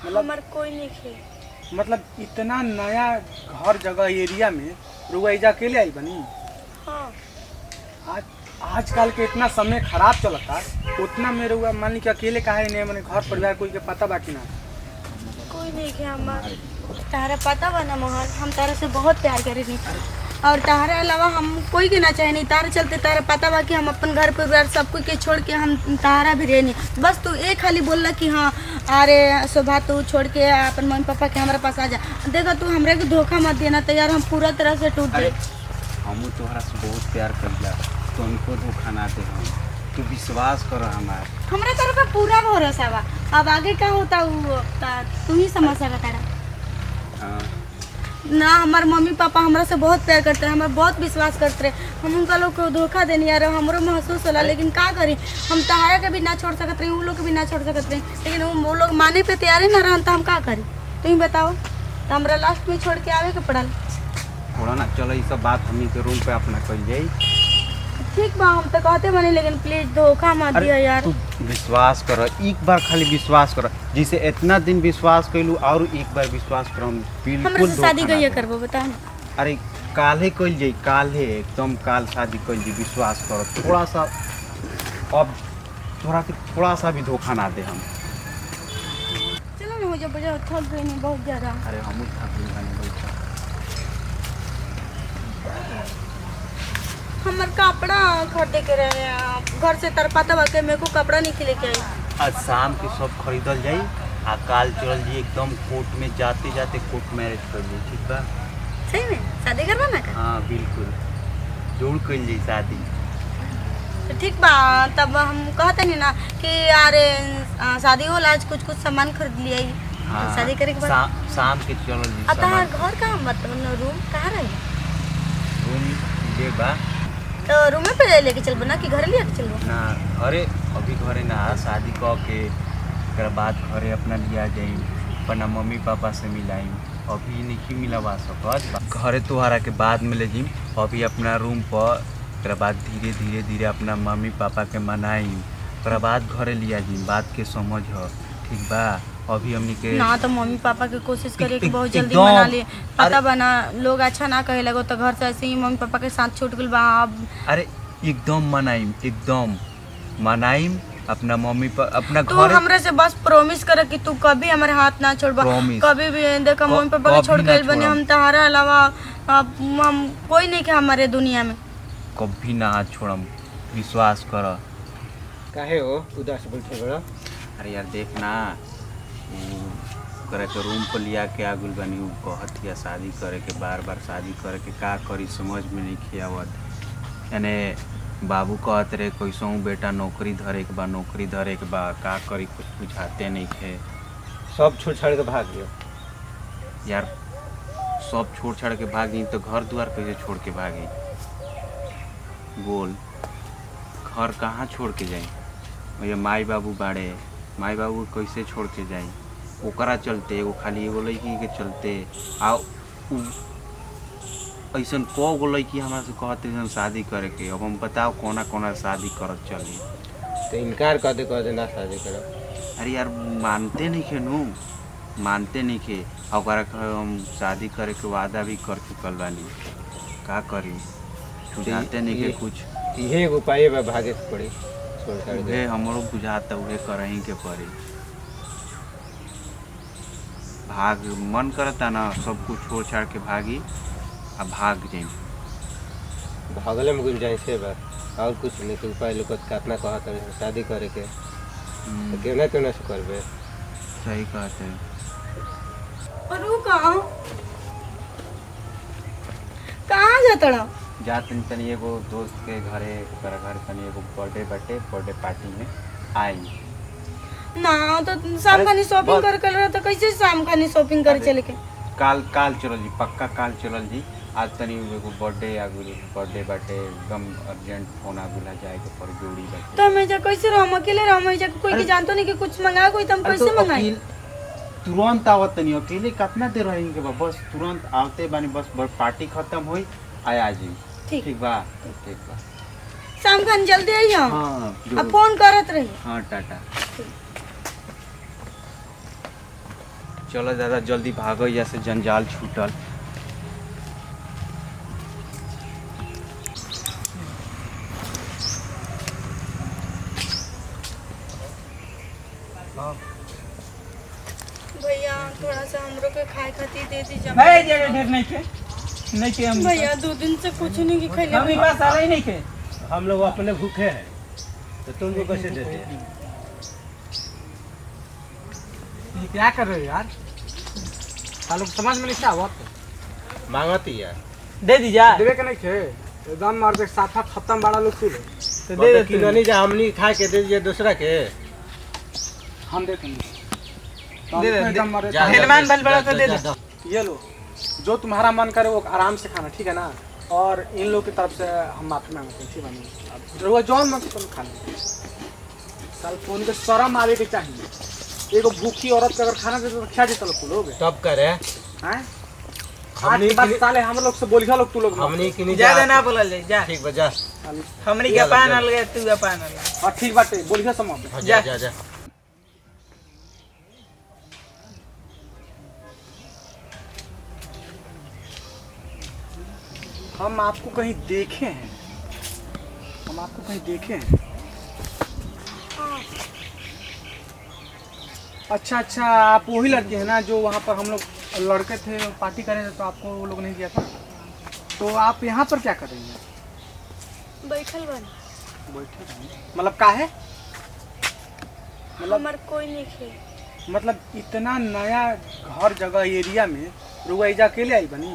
मतलब हमार कोई नहीं खे। मतलब इतना नया घर जगह एरिया में रुआ एजा अकेले आई बनी। हाँ आज आजकल के इतना समय खराब चलता उतना मेरे हुआ मान ली कि अकेले काहे नहीं मैंने घर परिवार कोई के पता बाकी ना। कोई नहीं खे हमार। तारा पता बा ना मोहन, हम तारा से बहुत प्यार करेनी और तारा अलावा हम कोई के ना चाहे नहीं। तारा चलते तारा पता बा कि हम अपन घर परिवार सब कुछ के छोड़ के हम तारा भी रहनी। बस तू एक खाली बोलला कि हाँ अरे शोभा तू छोड़ के अपन मम्मी पापा के हमारे पास आ जा। देखा तू हमरे को धोखा मत देना तो यार हम पूरा तरह से टूट गए। हम तोहरा से बहुत प्यार करिला तो उनको धोखा ना दे। हम तू विश्वास कर हमारे तरफ का पूरा भरोसा बा। अब आगे क्या होता वो तू ही समझ सकता तारा। हाँ। ना हमारे मम्मी पापा हमरा से बहुत प्यार करते हैं, हमारे बहुत विश्वास करते रहे। हम उनका लोग को धोखा देनी यार हमरो महसूस होला, लेकिन का करी हम तहारा के भी ना छोड़ सकते रही, उन लोग के भी ना छोड़ सकते रही, लेकिन वो लोग माने पे तैयार ही ना रहन तो हम का करी। तुम बताओ तो हमरा लास्ट में छोड़ के आवे के पड़ल। थोड़ा ना चलो ये सब बात हम के रूम पे अपना कल जाई। ठीक बा हम तो कहते बनी, लेकिन प्लीज धोखा मत दिया यार। तू विश्वास कर, एक बार खाली विश्वास कर। जिसे इतना दिन विश्वास कैलू और एक बार विश्वास कर। हम हमरा बिल्कुल से शादी कहिए करबो बता ना। अरे काल्हे कल जाई, काल्हे एकदम काल शादी कल जाई। विश्वास कर थोड़ा सा, अब थोड़ा के थोड़ा सा भी धोखा ना दे हम। चलो ना हो जा बजा थक गई नहीं बहुत ज्यादा। अरे हम थक गइल बानी बहुत। हमार कपड़ा खरीदे के रहे घर से तर पता बा के मेरे को कपड़ा नहीं खिले के आई। आज शाम के सब खरीदल जाई आ काल चल जी एकदम कोर्ट में जाते जाते कोर्ट मैरिज कर ली। ठीक बा? सही में शादी करवा ना का? हाँ बिल्कुल जरूर कर ली शादी। तो ठीक बा तब हम कहते नहीं ना कि यार शादी होला आज कुछ कुछ सामान खरीद लिया। हाँ शादी करे के बाद शाम के चल जी। अब तार घर कहाँ मतलब रूम कहाँ रही? रूम ले बा तो रूम पे लेके चलबो ना कि घर लेके चलबो? ना घरे, अभी घरे ना शादी कह के एक बाद घरे अपना लिया जाई, अपना मम्मी पापा से मिलाई। अभी नहीं मिलवा सकत, घरे तोहरा के बाद में ले जी। अभी अपना रूम पर एक बाद धीरे धीरे धीरे अपना मम्मी पापा के मनाई, एक बाद घरे लिया जी। बात के समझ हो ठीक बा? अभी हमनी के ना तो मम्मी पापा के कोशिश करे कि बहुत जल्दी एकदम। मना ले। पता बना लोग अच्छा ना कहे लगो तो घर से ऐसे ही मम्मी पापा के साथ छूट गल बा। अब अरे एकदम मनाइम, एकदम मनाइम अपना मम्मी अपना तू घर। हमरे से बस प्रॉमिस कर कि तू कभी हमारे हाथ ना छोड़बा। Promise। कभी भी देखा मम्मी पापा के छोड़ के बने हम तहारा अलावा हम कोई नहीं के हमारे दुनिया में। कभी ना हाथ छोड़म, विश्वास कर। काहे हो उदास बैठे बड़ा? अरे यार देख ना करे के रूम पर लिया के आगुल बनी उ कहत या शादी करे के, बार बार शादी करे के का करी समझ में नहीं खियावत। यानी बाबू कहत रहे कैसों बेटा नौकरी धरे के बा, नौकरी धरे के बा, का करी कुछ बुझाते नहीं खे। सब छोड़ छाड़ के भाग गयो यार सब छोड़ छाड़ के भागी तो घर द्वार कैसे छोड़ के भागी? बोल घर कहाँ छोड़ के जाई? भैया माई बाबू बाड़े, माई बाबू कैसे छोड़ के जाई? ओकरा चलते एगो खाली एगो लड़की के चलते आ ऐसन को गो लड़की हमारा से कहते शादी करे के। अब हम बताओ कोना कोना शादी करत चली? तो इनकार कर दे ना शादी करो। अरे यार मानते नहीं खे नू, मानते नहीं खे। ओकरा हम शादी करे के वादा भी कर चुकल बानी, का करी जानते नहीं के कुछ। इहे एगो उपाय बा भागे के पड़ी छोड़ छाड़ के। हमरो बुझाता उहे करही के पड़ी। भाग मन करता ना सब कुछ छोड़ छाड़ के भागी आ भाग जाई। भागले में गुंजाइश है बा और कुछ नहीं। तो उपाय लोग काटना कहत है शादी करे के तो क्यों ना से करबे। सही कहते हैं। और वो कहाँ जाता रहा? जा तनी एगो दोस्त के घरे घर तनी एगो बर्थडे बाटे, बर्थडे पार्टी में आई ना तो शाम खानी शॉपिंग कर रहा तो कैसे शाम खानी शॉपिंग कर चले के? काल चलल जी, पक्का काल चलल जी। आज तनी एगो बर्थडे बर्थडे बाटे, एकदम अर्जेंट फोन आगुला जाए के पर जोड़ी बाटे। तो मैं जा कैसे रहम? अकेले रहम? मैं जा कोई के जानतो नहीं कि कुछ मंगा कोई तो हम कैसे मंगाई? तुरंत आवत तनी अकेले कितना देर रहेंगे बस तुरंत आवते बानी, बस पार्टी खत्म होई आया जी। ठीक बा ठीक बा। शाम खान जल्दी आई हम। हाँ अब फोन करत रही। हाँ टाटा। चलो दादा जल्दी भागो, यहाँ से जंजाल छूटल। भैया थोड़ा सा हमरो के खाए खातिर दे दीजिए। भाई जे ढेर नहीं के हम भैया 2 दिन से कुछ नहीं खैले। हम बस साला ही नहीं के। हम लोग अपने भूखे हैं तो तुमको कैसे देते हैं? ये क्या कर रहे हो यार? सालों को समझ में नहीं क्या आवत? मांगती है दे दीजिए। देवे के नहीं खे एकदम मार के साफा खत्म बड़ा लोग सुन तो दे देते कि नहीं जा हमनी खा के दे दीजिए दूसरा के। हम देते हैं दे दे एकदम मारे हेलमान बल बड़ा तो दे दे। ये लो जो तुम्हारा मन करे वो आराम से खाना, ठीक है ना? और इन लोग की तरफ से हम माफी मांगते हैं, ठीक है ना? रहुआ जौन मन तुम खा लो। साल फोन के शर्म आवे के चाहिए। एगो भूखी औरत के अगर खाना दे तो क्या देता लोग लोग तब करे हैं? हमनी आज बात साले हम लोग से बोलिया लोग तू लोग हमनी की नहीं ज्यादा ना बोलल जाए जा। ठीक बजा हमनी के पान अलग तू के पान अलग। और ठीक बाटे बोलिया समाप्त। जा जा जा। हम आपको कहीं देखे हैं, हम आपको कहीं देखे हैं। अच्छा अच्छा, आप वही लड़के हैं ना जो वहाँ पर हम लोग लड़के थे पार्टी कर रहे थे तो आपको वो लोग नहीं दिया था? तो आप यहाँ पर क्या कर रही हैं? बैठल बन। बैठे मतलब का है? मतलब हमार कोई नहीं खे। मतलब इतना नया घर जगह एरिया में रुआ एजा अकेले आई बनी?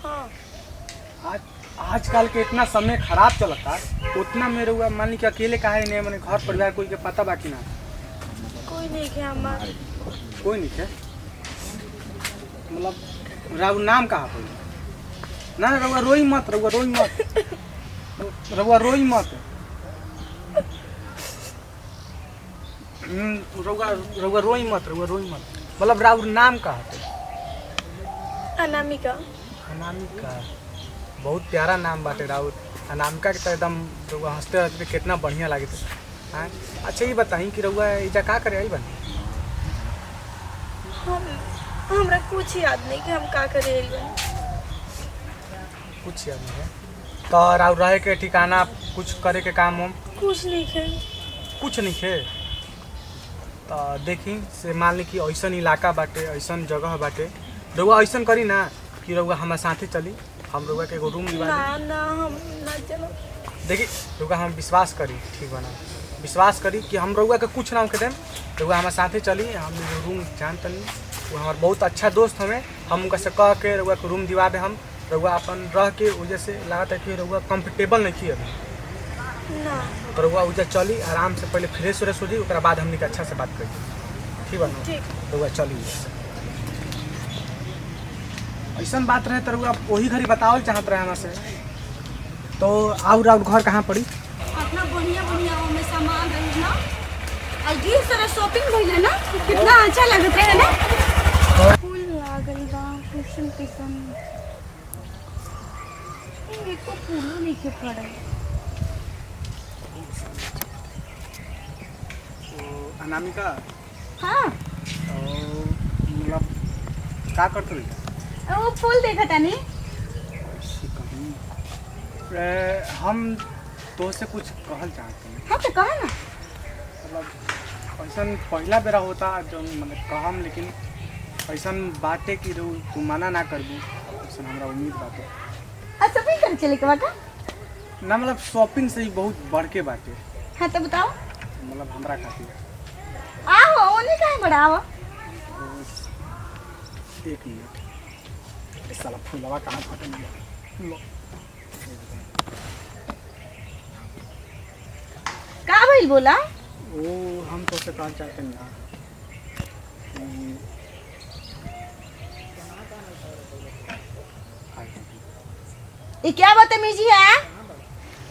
हाँ आजकल के इतना समय खराब चलता उतना मेरे हुआ मान ली कि अकेले काहे नहीं मैंने घर परिवार कोई के पता बाकी ना? कोई नहीं खे हमार। कोई नहीं है मतलब राव नाम कहाँ पर ना? रउआ रोई मत, रउआ रोई मत, रउआ रोई मत। रउआ रोई मत, रउआ रोई मत। मतलब राव नाम कहाँ पर? अनामिका। अनामिका बहुत प्यारा नाम बाटे राउत। अनामिका के तो एकदम रउआ हंसते हंसते कितना बढ़िया लागे थे। हाँ अच्छा ये बताई कि रउआ एजा का करे आई बनी? हमरा कुछ याद नहीं कि हम का करे आइल बानी। कुछ याद नहीं है तो राव रहे के ठिकाना कुछ करे के काम हम कुछ नहीं खे। कुछ नहीं है तो देखी से मान ली कि ऐसन इलाका बाटे, ऐसन जगह बाटे, रउआ ऐसन करी ना कि रउआ हमारे साथे चली, हम रउआ के एगो रूम दिवा ना ना हम ना चलो। देखी रउआ हम विश्वास करी, ठीक बना विश्वास करी कि हम रउआ के कुछ ना देम, रउआ हमारे साथे चली, हम एगो रूम जान तनी वो हमारे बहुत अच्छा दोस्त हमें, हम उनका से कह के रउआ के रूम दिवा दे। हम रउआ अपन रह के वजह से लागत है कि रउआ कंफर्टेबल नहीं थी अभी ना तो रउआ उधर चली आराम से, पहले फ्रेश व्रेश हो जाई, ओकरा बाद हमने अच्छा से बात करी, ठीक बा ना? ठीक। रउआ चली ऐसा बात रहे तो रउआ वही घड़ी बतावल चाहत रहे हमारे से। तो आउर आउर घर कहाँ पड़ी? अपना बढ़िया बढ़िया में सामान रही ना और ढेर सारा शॉपिंग भइले ना, कितना अच्छा लगत रहे ना। फूल लागल बा किस्म किस्म, एको फूलो नहीं के पड़े। तो अनामिका हाँ मतलब का करते रही? वो फूल देखा तानी। हम तो से कुछ कहल चाहते हैं। हाँ तो कहा ना। मतलब ऐसा पहला बेरा होता जो मतलब कहम, लेकिन ऐसा बाटे कि तू मना ना करबू, ऐसा हमरा उम्मीद बाटे। शॉपिंग कर चले के बाटा ना, मतलब शॉपिंग से ही बहुत बढ़ के बाटे। हाँ तो बताओ। मतलब हमरा खातिर आओ ओने काहे बड़ा आओ। एक मिनट, इस साला फूलवा कहाँ खत्म गया? लो का भइल बोला? वो हम तो से कहना चाहते हैं ना ये क्या बदतमीजी है?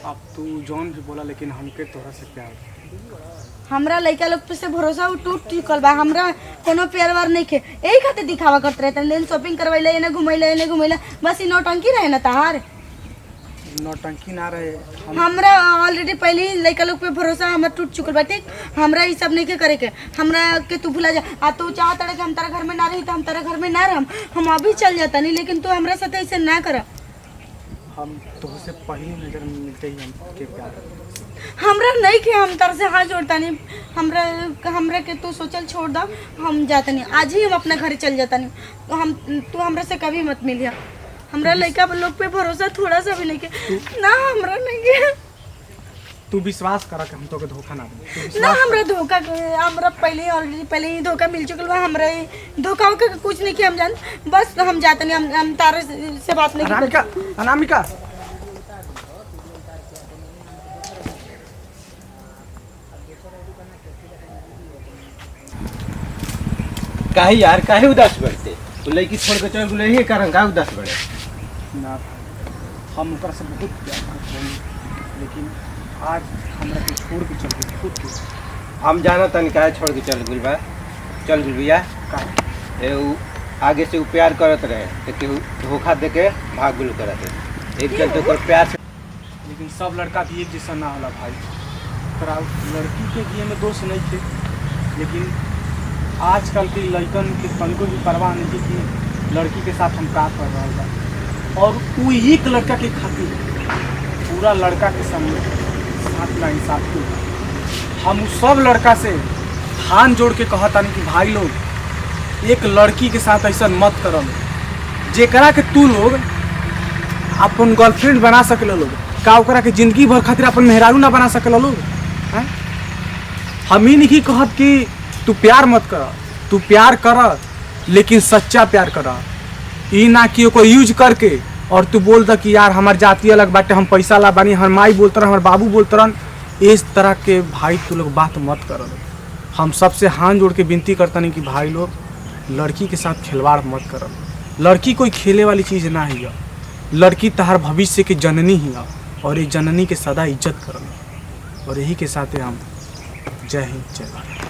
अब तू जौन भी बोला लेकिन हमके तोरा से प्यार। हमरा लड़का लोग पे से भरोसा टूट चुकल बा। हमरा कोनो प्यार वार नहीं खे, यही खातिर दिखावा करते रहते हैं। शॉपिंग करवाइले, एने घुमैले, एने घुमैले, बस ई नौटंकी रहे ना तार। नौटंकी ना रहे हमरा ऑलरेडी पहले ही लड़का लोग पे भरोसा हमरा टूट चुकल बा। ठीक, हमरा ये सब नहीं के करे के, हमरा के तू भुला जा। आ तू चाहत रहे कि हम तारा घर में ना रही तो हम तारा घर में ना रहम, हम अभी चल जाता नहीं, लेकिन तू हमरा साथ ऐसे ना कर। हम तुझसे पहली नजर में मिलते ही हम के प्यार हमरा नहीं के, हम तारा से हाथ जोड़ता नहीं। हमरा के तू सोचल छोड़ दा, हम जाता नहीं, आज ही हम अपना घर चल जाता नहीं। हम तू हमरा से कभी मत मिलिया। हमरा लड़का लोग पे भरोसा थोड़ा सा भी नहीं के ना, हमरा नहीं के। तू विश्वास करा कि हम तो के धोखा ना दे। ना हमरा धोखा, हमरा पहले ही धोखा मिल चुकल बा। हमरा ये धोखा वोखा के कुछ नहीं किया, हम जान बस हम जाते नहीं, हम तारे से बात नहीं अनामिका, अनामिका काहे यार, काहे उदास बढ़ते? तो लड़की छोड़ के चल गेले, यही कारण का उदास बढ़े? ना हम ओकरा से बहुत प्यार करते हैं, लेकिन आज हमरा के छोड़ के चल गई खुद के। हम जाना तनी काहे छोड़ के चल गेल बा। चल गेल भैया, का उ आगे से उ प्यार करत रहे तो केहू धोखा दे के भाग गुल करत एक जन तो ओकर प्यार से। लेकिन सब लड़का भी एक जैसा ना होला भाई। तोरा लड़की के दिए में दोष नहीं थे, लेकिन आजकल के लड़कन के तनको भी परवाह नहीं थी कि लड़की के साथ हम का कर रहा बा, और वो एक लड़का के खातिर पूरा लड़का के सामने साथ ना इंसाफ क्यों। हम उस सब लड़का से हाथ जोड़ के कहता नहीं कि भाई लोग एक लड़की के साथ ऐसा मत करो, जेकरा के तू लोग अपन गर्लफ्रेंड बना सकेला लोग, का ओकरा के जिंदगी भर खातिर अपन मेहरारू ना बना सकेला लोग हैं? हम ही नहीं कहत कि तू प्यार मत कर, तू प्यार कर लेकिन सच्चा प्यार कर। ई ना कि ओको यूज करके और तू बोल द कि यार हमार जाति अलग बाटे, हम पैसा ला बानी, हमार माई बोलते रह, हमार बाबू बोलते रहन। इस तरह के भाई तू लोग बात मत कर। हम सबसे हाथ जोड़ के विनती करता नहीं कि भाई लोग लड़की के साथ खिलवाड़ मत कर। लड़की कोई खेले वाली चीज़ ना है, लड़की तहार भविष्य की जननी ही है, और ये जननी के सदा इज्जत करना। और यही के साथ हम जय हिंद जय भारत।